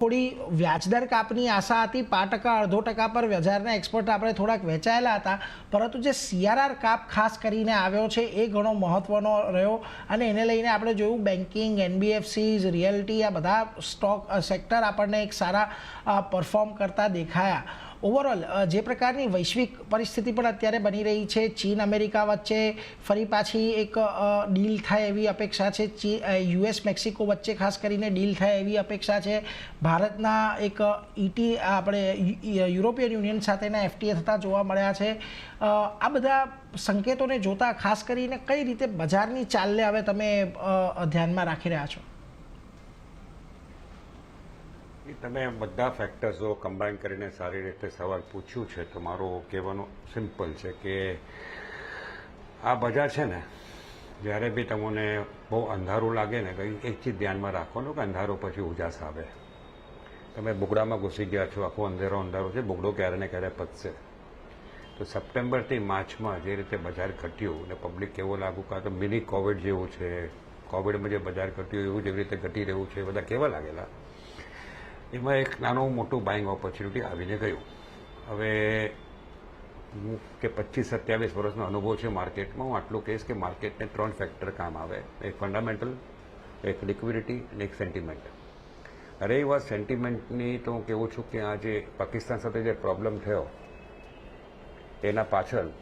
થોડી વ્યાજદર કાપની આશા હતી 5% 1.5% પર બજારના એક્સપર્ટ આપણે થોડાક વેચાયેલા હતા, પરંતુ જે CRR કાપ ખાસ કરીને આવ્યો છે એ ઘણો મહત્વનો રહ્યો અને એને લઈને આપણે જોયું બેન્કિંગ, NBFCs, રિયલ્ટી આ બધા સ્ટોક સેક્ટર આપણને એક સારા પરફોર્મ કરતા દેખાયા. ઓવરઓલ જે પ્રકારની વૈશ્વિક પરિસ્થિતિ પણ અત્યારે બની રહી છે, ચીન અમેરિકા વચ્ચે ફરી પાછી એક ડીલ થાય એવી અપેક્ષા છે, US મેક્સિકો વચ્ચે ખાસ કરીને ડીલ થાય એવી અપેક્ષા છે, ભારતના એક આપણે યુરોપિયન યુનિયન સાથેના FTA થતા જોવા મળ્યા છે. આ બધા સંકેતોને જોતા ખાસ કરીને કઈ રીતે બજારની ચાલને હવે તમે ધ્યાનમાં રાખી રહ્યા છો? તમે બધા ફેક્ટર્સો કમ્બાઈન કરીને સારી રીતે સવાલ પૂછ્યું છે, તો મારું કહેવાનું સિમ્પલ છે કે આ બજાર છે ને, જ્યારે બી તમને બહુ અંધારું લાગે ને, કંઈ એક ચીજ ધ્યાનમાં રાખવાનું કે અંધારો પછી ઉજાસ આવે. તમે બુગડામાં ઘૂસી ગયા છો, આખો અંધારો છે, બુગડો ક્યારે ને ક્યારે પતશે. તો સપ્ટેમ્બરથી માર્ચમાં જે રીતે બજાર ઘટ્યું ને પબ્લિક કેવો લાગુ, કાં તો મિની કોવિડ જેવું છે, કોવિડમાં જે બજાર ઘટ્યું એવું જેવી રીતે ઘટી રહ્યું છે, બધા કેવા લાગેલા. એમાં એક નાનું મોટું બાઇંગ ઓપોર્ચ્યુનિટી આવીને ગયું. હવે હું કે 25-27 વર્ષનો અનુભવ છે માર્કેટમાં, હું આટલું કહીશ કે માર્કેટને 3 ફેક્ટર કામ આવે. એક ફંડામેન્ટલ, એક લિક્વિડિટી અને એક સેન્ટિમેન્ટ. અરે એ વાત સેન્ટિમેન્ટની તો હું કહેવું છું કે આ જે પાકિસ્તાન સાથે જે પ્રોબ્લેમ થયો એના પાછળ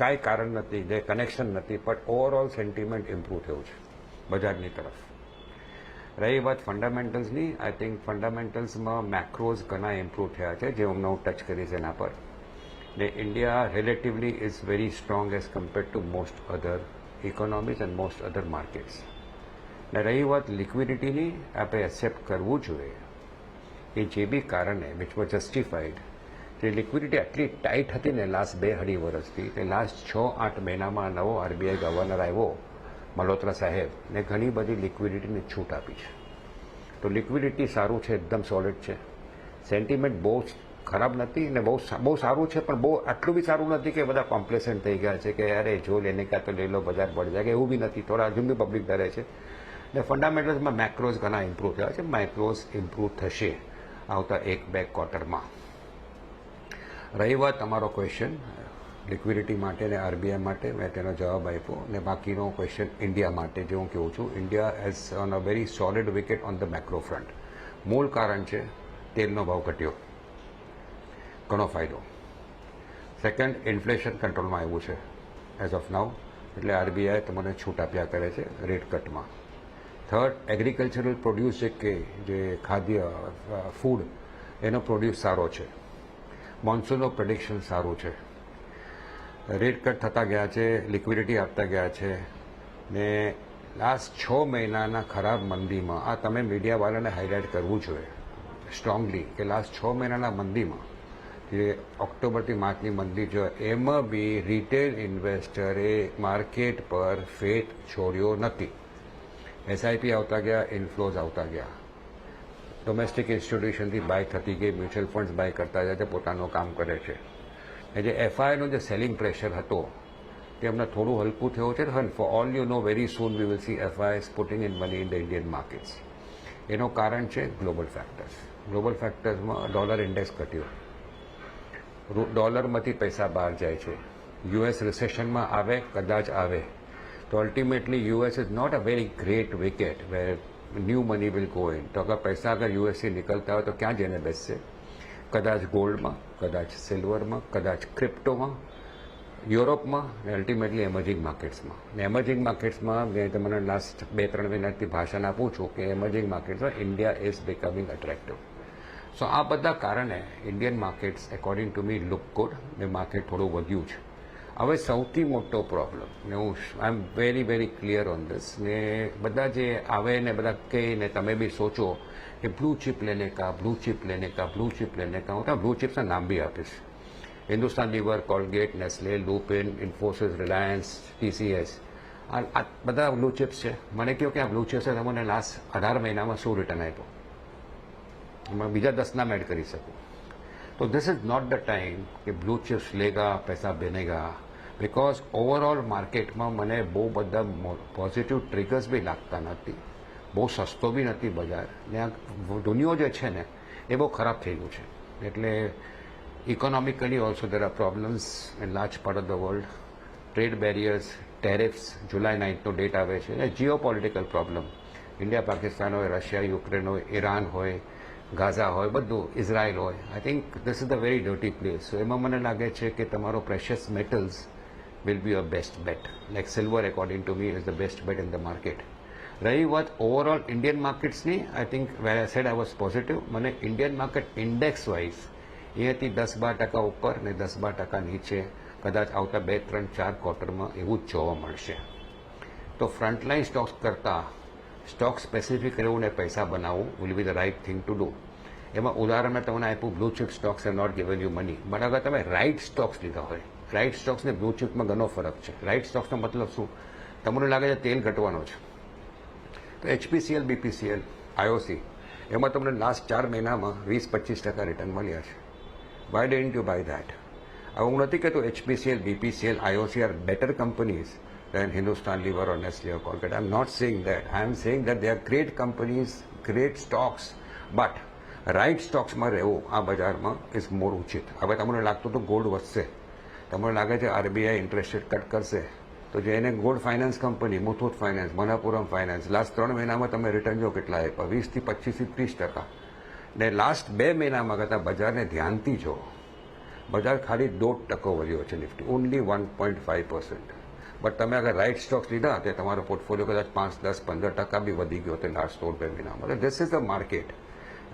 કાંઈ કારણ નથી, જે કનેક્શન નથી, પણ ઓવરઓલ સેન્ટિમેન્ટ ઇમ્પ્રૂવ થયું છે બજારની તરફ. રહી વાત ફંડામેન્ટલ્સની, આઈ થિંક ફંડામેન્ટલ્સમાં મેક્રોઝ ઘણા ઇમ્પ્રૂવ થયા છે, જે હું ટચ કરીશ એના પર. ને India relatively is very strong as compared to most other economies and most other markets. ને રહી વાત લિક્વિડિટીની, આપણે એક્સેપ્ટ કરવું જોઈએ કે જે બી કારણે વિચ વોઝ જસ્ટિફાઈડ, જે લિક્વિડિટી આટલી ટાઈટ હતી ને લાસ્ટ 2-2.5 વર્ષથી, તે લાસ્ટ 6-8 મહિનામાં નવો RBI ગવર્નર આવ્યો મલ્હોત્રા સાહેબ ને ઘણી બધી લિક્વિડિટીની છૂટ આપી છે. તો લિક્વિડિટી સારું છે, એકદમ સોલિડ છે. સેન્ટિમેન્ટ બહુ ખરાબ નથી ને બહુ સારું છે, પણ બહુ આટલું બી સારું નથી કે બધા કોમ્પ્લેસન્ટ થઈ ગયા છે કે અરે જો લેને કા તો લઈ લો, બજાર પડી જાય, એવું બી નથી. થોડા હજુ બી પબ્લિક ડરે છે. ને ફંડામેન્ટલ્સમાં મેક્રોઝ ઘણા ઇમ્પ્રૂવ થયા છે. માઇક્રોઝ ઇમ્પ્રૂવ થશે આવતા 1-2 ક્વાર્ટરમાં. રહી વાત તમારો ક્વેશ્ચન લિક્વિડિટી માટે ને RBI માટે, મેં તેનો જવાબ આપ્યો. ને બાકીનો ક્વેશ્ચન ઇન્ડિયા માટે, જે હું કહું છું, India has on a very solid wicket on the macro front. મૂળ કારણ છે તેલનો ભાવ ઘટ્યો, ઘણો ફાયદો. સેકન્ડ, ઇન્ફ્લેશન કંટ્રોલમાં આવ્યું છે એઝ ઓફ નાઉ, એટલે RBI તમને છૂટ આપ્યા કરે છે રેટ કટમાં. થર્ડ, એગ્રીકલ્ચરલ પ્રોડ્યુસ જે ખાદ્ય ફૂડ, એનો પ્રોડ્યુસ સારો છે. મોન્સૂનનું પ્રેડિક્શન સારું છે. રેટ કટ થતા ગયા છે, લિક્વિડિટી આપતા ગયા છે. ને લાસ્ટ 6 મહિનાના ખરાબ મંદીમાં, આ તમે મીડિયાવાળાને હાઇલાઇટ કરવું જોઈએ સ્ટ્રોંગલી, કે લાસ્ટ 6 મહિનાના મંદીમાં, જે ઓક્ટોબરથી માર્ચની મંદી જો, એમાં બી રિટેલ ઇન્વેસ્ટરે માર્કેટ પર ફેટ છોડ્યો નથી. SIP આવતા ગયા, ઇન્ફ્લોઝ આવતા ગયા, ડોમેસ્ટિક ઇન્સ્ટિટ્યુશનથી બાય થતી ગઈ, મ્યુચ્યુઅલ ફંડ્સ બાય કરતા જાય, તે પોતાનું કામ કરે છે. એ જે FIનો જે સેલિંગ પ્રેશર હતો તે અમને થોડું હલકું થયું છે. For all you know, very soon we will see FIs putting in money in the Indian markets. એનું કારણ છે ગ્લોબલ ફેક્ટર્સ. ગ્લોબલ ફેક્ટર્સમાં ડોલર ઇન્ડેક્સ ઘટ્યો, ડોલરમાંથી પૈસા બહાર જાય છે. US રિસેશનમાં આવે, કદાચ આવે, તો ultimately US is not a very great wicket where new money will go in. તો અગર પૈસા અગર USથી નીકળતા હોય તો ક્યાં જઈને બેસશે? કદાચ ગોલ્ડમાં, કદાચ સિલ્વરમાં, કદાચ ક્રિપ્ટોમાં, યુરોપમાં ને અલ્ટિમેટલી એમર્જિંગ માર્કેટ્સમાં. ને એમર્જિંગ માર્કેટ્સમાં મેં તમને લાસ્ટ 2-3 મહિનાથી ભાષણ આપું છું કે એમર્જિંગ માર્કેટ્સમાં India is becoming attractive. So આ બધા કારણે Indian markets according to me look good, ને માર્કેટ થોડું વધ્યું છે. હવે સૌથી મોટો પ્રોબ્લેમ, ને હું I am very clear on this, ને બધા જે આવે ને બધા કહે ને તમે બી સોચો કે બ્લુ ચિપ લેને કા, બ્લુ ચિપ લેને કા, બ્લુ ચિપ લેને કા, હું તો બ્લુ ચિપ્સના નામ બી આપીશ. Hindustan Lever, Colgate, Nestle, Lupin, Infosys, Reliance, TCS, આ બધા બ્લુ ચિપ્સ છે. મને કહો કે આ બ્લુ ચિપ્સે તમને લાસ્ટ 18 મહિનામાં શું રિટર્ન આપ્યો? એમાં બીજા 10 નામ એડ કરી શકું. તો this is not the time કે બ્લુ ચિપ્સ લેગા પૈસા બનેગા, બિકોઝ ઓવરઓલ માર્કેટમાં મને બહુ બધા પોઝિટિવ ટ્રિગર્સ બી લાગતા નથી. બહુ સસ્તો બી નથી બજાર ને આ દુનિયા જે છે ને એ બહુ ખરાબ થઈ ગયું છે. એટલે economically also there are problems in large part of the world. Trade barriers, tariffs, જુલાઈ 9નો ડેટ આવે છે અને geopolitical problem. India Pakistan હોય, રશિયા યુક્રેન હોય, ઈરાન હોય, ગાઝા હોય, બધું ઇઝરાયલ હોય. I think this is the very dirty place. So એમાં મને લાગે છે કે તમારો precious metals will be your best bet. Like silver, according to me, is the best bet in the market. રહી વાત ઓવરઓલ ઇન્ડિયન માર્કેટ્સની, I think where I said I was positive. મને ઇન્ડિયન માર્કેટ ઇન્ડેક્સ વાઇઝ અહીંયાથી 10-12% ઉપર ને 10-12% નીચે કદાચ આવતા 2-3-4 ક્વાર્ટરમાં એવું જ જોવા મળશે. તો ફ્રન્ટલાઇન સ્ટોક્સ કરતાં સ્ટોક સ્પેસિફિક રહેવું ને પૈસા બનાવવું will be the right thing to do. એમાં ઉદાહરણ મેં તમને આપ્યું, blue chip stocks have not given you money. But અગર તમે રાઇટ સ્ટોક્સ લીધા હોય, રાઇટ સ્ટોક્સ ને બ્લુ ચિપમાં ઘણો ફરક છે. રાઇટ સ્ટોક્સનો મતલબ શું? તમને લાગે છે તેલ ઘટવાનો છે, તો HPCL, BPCL, IOC એમાં તમને લાસ્ટ 4 મહિનામાં 20-25% રિટર્ન મળ્યા છે. Why didn't you buy that? હવે હું નથી કહેતો HPCL, BPCL, IOC are better companies than Hindustan Lever or Nestle or Colgate. I am not saying that. I am saying that they are great companies, great stocks, but right સ્ટોક્સમાં રહેવું આ બજારમાં is more ઉચિત. હવે તમને લાગતું તો gold વધશે, તમને લાગે છે RBI ઇન્ટરેસ્ટ રેટ કટ કરશે, તો જે એને gold finance company, Muthoot finance, Manappuram finance last 3 મહિનામાં તમે રિટર્ન જો કેટલા આપ્યા, 20 થી 25 થી 30%. ને લાસ્ટ 2 મહિનામાં કરતાં બજારને ધ્યાનથી જો, બજાર ખાલી 1.5% વધ્યો છે નિફ્ટી, ઓનલી 1.5%. બટ તમે અગર રાઇટ સ્ટોક્સ લીધા તો તમારો પોર્ટફોલિયો કદાચ 5-10-15% બી વધી ગયો હતો લાસ્ટ 2 મહિનામાં. This is the market.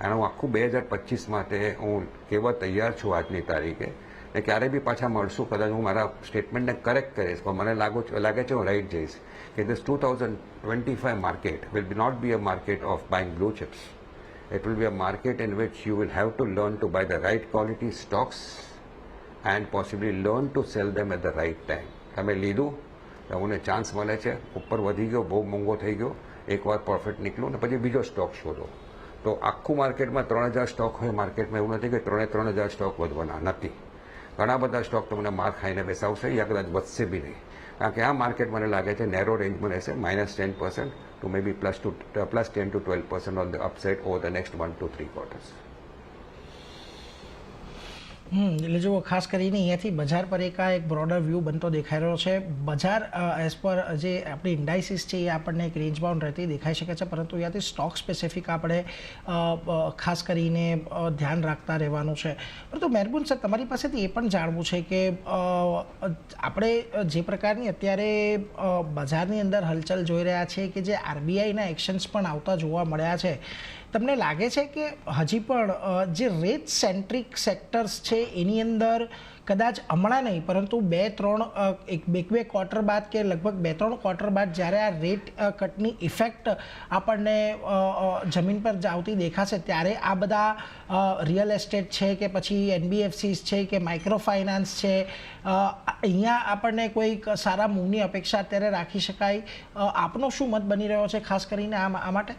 અને હું આખું 2025 માટે હું કહેવા તૈયાર છું આજની તારીખે. ને ક્યારે બી પાછા મળશું, કદાચ હું મારા સ્ટેટમેન્ટને કરેક્ટ કરીશ, પણ મને લાગે છે હું રાઈટ જઈશ કે this 2025 market will be not be a market of buying blue chips. It will be a market in which you will have to learn to buy the right quality stocks and possibly learn to sell them at the right time. તમે લીધું, તમને chance મળે છે, ઉપર વધી ગયો, બહુ મોંઘો થઈ ગયો, એકવાર પ્રોફિટ નીકળ્યું ને પછી બીજો સ્ટોક શોધો. તો આખું માર્કેટમાં 3000 સ્ટોક હોય માર્કેટમાં, એવું નથી કે 3000 સ્ટોક વધવાના નથી. ઘણા બધા સ્ટોક તમને માર ખાઈને બેસાવશે, યા કદાચ વધશે બી નહીં. કારણ કે આ માર્કેટ મને લાગે છે નેરો રેન્જમાં રહેશે, -10% to may be +10 to 12% on the upside over the next 1 to 3 quarters. એટલે જુઓ, ખાસ કરીને અહીંયાથી બજાર પર એક બ્રોડર વ્યૂ બનતો દેખાઈ રહ્યો છે. બજાર એઝ પર જે આપણી ઇન્ડાઇસિસ છે એ આપણને એક રેન્જ બાઉન્ડ રહેતી દેખાઈ શકે છે, પરંતુ અહીંયાથી સ્ટોક સ્પેસિફિક આપણે ખાસ કરીને ધ્યાન રાખતા રહેવાનું છે. પરંતુ મહેરબાન સર, તમારી પાસેથી એ પણ જાણવું છે કે આપણે જે પ્રકારની અત્યારે બજારની અંદર હલચલ જોઈ રહ્યા છે કે જે RBIના એક્શન્સ પણ આવતા જોવા મળ્યા છે, તમને લાગે છે કે હજી પણ જે રેટ સેન્ટ્રિક સેક્ટર્સ છે એની અંદર કદાચ હમણાં નહીં પરંતુ 2-3 ક્વાર્ટર બાદ કે લગભગ 2-3 ક્વાર્ટર બાદ જ્યારે આ રેટ કટની ઇફેક્ટ આપણને જમીન પર આવતી દેખાશે, ત્યારે આ બધા રિયલ એસ્ટેટ છે કે પછી NBFCs છે કે માઇક્રો ફાઇનાન્સ છે, અહીંયા આપણને કોઈક સારા મૂવની અપેક્ષા અત્યારે રાખી શકાય? આપનો શું મત બની રહ્યો છે ખાસ કરીને આ માટે?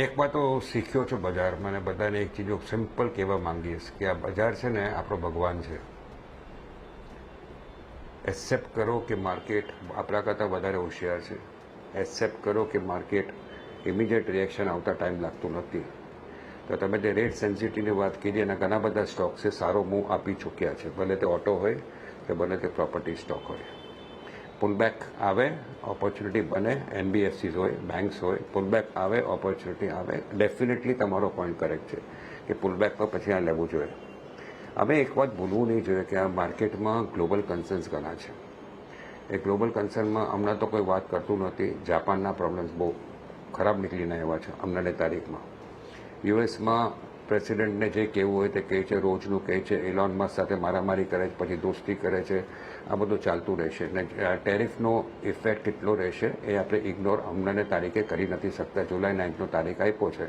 એક વાત તો શીખ્યો છું બજાર, મને બધાને એક ચીજો સિમ્પલ કહેવા માંગીશ કે આ બજાર છે ને આપણો ભગવાન છે. એક્સેપ્ટ કરો કે માર્કેટ આપણા કરતાં વધારે હોશિયાર છે. એક્સેપ્ટ કરો કે માર્કેટ ઇમિડિયેટ રિએક્શન આવતા ટાઈમ લાગતું નથી. તો તમે જે રેટ સેન્સિટિવની વાત કીધી એના ઘણા બધા સ્ટોક્સે સારો મૂવ આપી ચૂક્યા છે, ભલે તે ઓટો હોય કે ભલે તે પ્રોપર્ટી સ્ટોક હોય. પુલબેક આવે, ઓપોર્ચ્યુનિટી બને, NBFCs હોય, બેંક્સ હોય, પુલબેક આવે, ઓપોર્ચ્યુનિટી આવે. ડેફિનેટલી તમારો પોઈન્ટ કરેક્ટ છે કે પુલબેક પર પછી આ લેવું જોઈએ. હવે એક વાત ભૂલવું નહીં જોઈએ કે આ માર્કેટમાં ગ્લોબલ કન્સર્ન્સ ઘણા છે. એ ગ્લોબલ કન્સર્નમાં હમણાં તો કોઈ વાત કરતું નથી. જાપાનના પ્રોબ્લેમ્સ બહુ ખરાબ નીકળીને આવ્યા છે હમણાંની તારીખમાં. યુએસમાં પ્રેસિડેન્ટને જે કહેવું હોય તે કહે છે, રોજનું કહે છે, એલોન મસ્ક સાથે મારામારી કરે છે, પછી દોસ્તી કરે છે. આ બધું ચાલતું રહેશે ને ટેરિફનો ઇફેક્ટ કેટલો રહેશે એ આપણે ઇગ્નોર હમણાંની તારીખે કરી નથી શકતા. જુલાઈ 9નો તારીખ આપ્યો છે.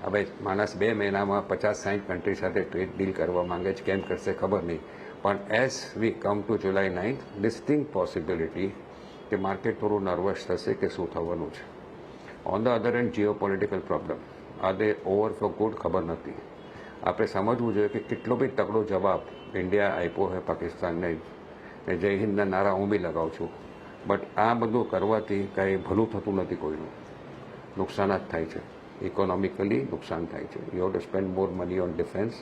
હવે માણસ 2 મહિનામાં 50-60 કન્ટ્રી સાથે ટ્રેડ ડીલ કરવા માંગે છે, કેમ કરશે ખબર નહીં. પણ as we come to July 9th, distinct possibility કે માર્કેટ થોડું નર્વસ થશે કે શું થવાનું છે. On the other end geopolitical problem, આ દે ઓવર ફોર ગુડ ખબર નથી. આપણે સમજવું જોઈએ કે કેટલો બી તગડો જવાબ ઇન્ડિયા આપ્યો હોય પાકિસ્તાનને, જય હિન્દના નારા હું બી લગાવું છું, બટ આ બધું કરવાથી કાંઈ ભલું થતું નથી કોઈનું, નુકસાન જ થાય છે. ઇકોનોમિકલી નુકસાન થાય છે. You have to spend more money on defence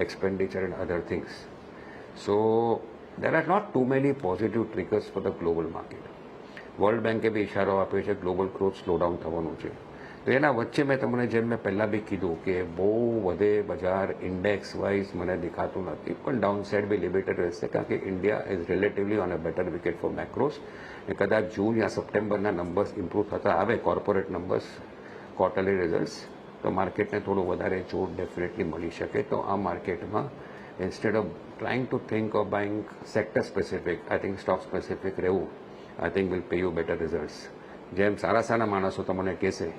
expenditure and other things. So there are not too many positive triggers for the global market. World બેન્કે બી ઇશારો આપ્યો છે ગ્લોબલ ગ્રોથ સ્લો ડાઉન થવાનું છે. તો એના વચ્ચે મેં તમને જેમ મેં પહેલાં બી કીધું કે બહુ વધે બજાર ઇન્ડેક્સ વાઇઝ મને દેખાતું નથી, પણ ડાઉન સાઇડ બી લિમિટેડ રહેશે કારણ કે India is relatively on a better wicket for macros. ને કદાચ જૂન યા સપ્ટેમ્બરના નંબર્સ ઇમ્પ્રૂવ થતા આવે કોર્પોરેટ નંબર્સ, ક્વાર્ટરલી રિઝલ્ટ્સ, તો માર્કેટને થોડું વધારે જોર ડેફિનેટલી મળી શકે. તો આ માર્કેટમાં instead of trying to think of buying sector specific, I think stock specific રહેવું I think will pay you better results. જેમ સારા સારા માણસો તમને કહેશે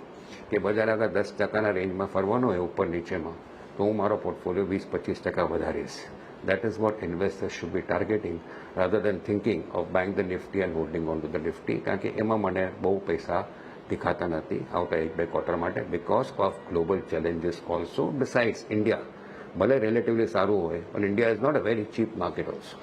કે બજાર આગળ 10% રેન્જમાં ફરવાનું હોય ઉપર નીચેમાં, તો હું મારો પોર્ટફોલિયો 20-25% વધારીશ. That is what investors should be targeting rather than thinking of buying the Nifty and holding on to the Nifty, કારણ કે એમાં મને બહુ પૈસા દેખાતા નથી આવતા 1-2 ક્વાર્ટર માટે because of global challenges also. Besides India ભલે રિલેટિવલી સારું હોય પણ India is not a very cheap market also.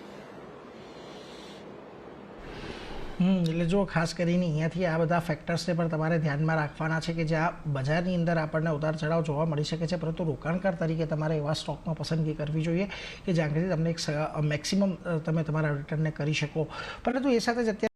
એટલે જો ખાસ કરીને અહીંયાથી આ બધા ફેક્ટર્સને પણ તમારે ધ્યાનમાં રાખવાના છે કે જ્યાં બજારની અંદર આપણને ઉતાર ચઢાવ જોવા મળી શકે છે, પરંતુ રોકાણકાર તરીકે તમારે એવા સ્ટોકમાં પસંદગી કરવી જોઈએ કે જ્યાં સુધી તમને એક મેક્સિમમ તમે તમારા રિટર્નને કરી શકો. પરંતુ એ સાથે જ અત્યારે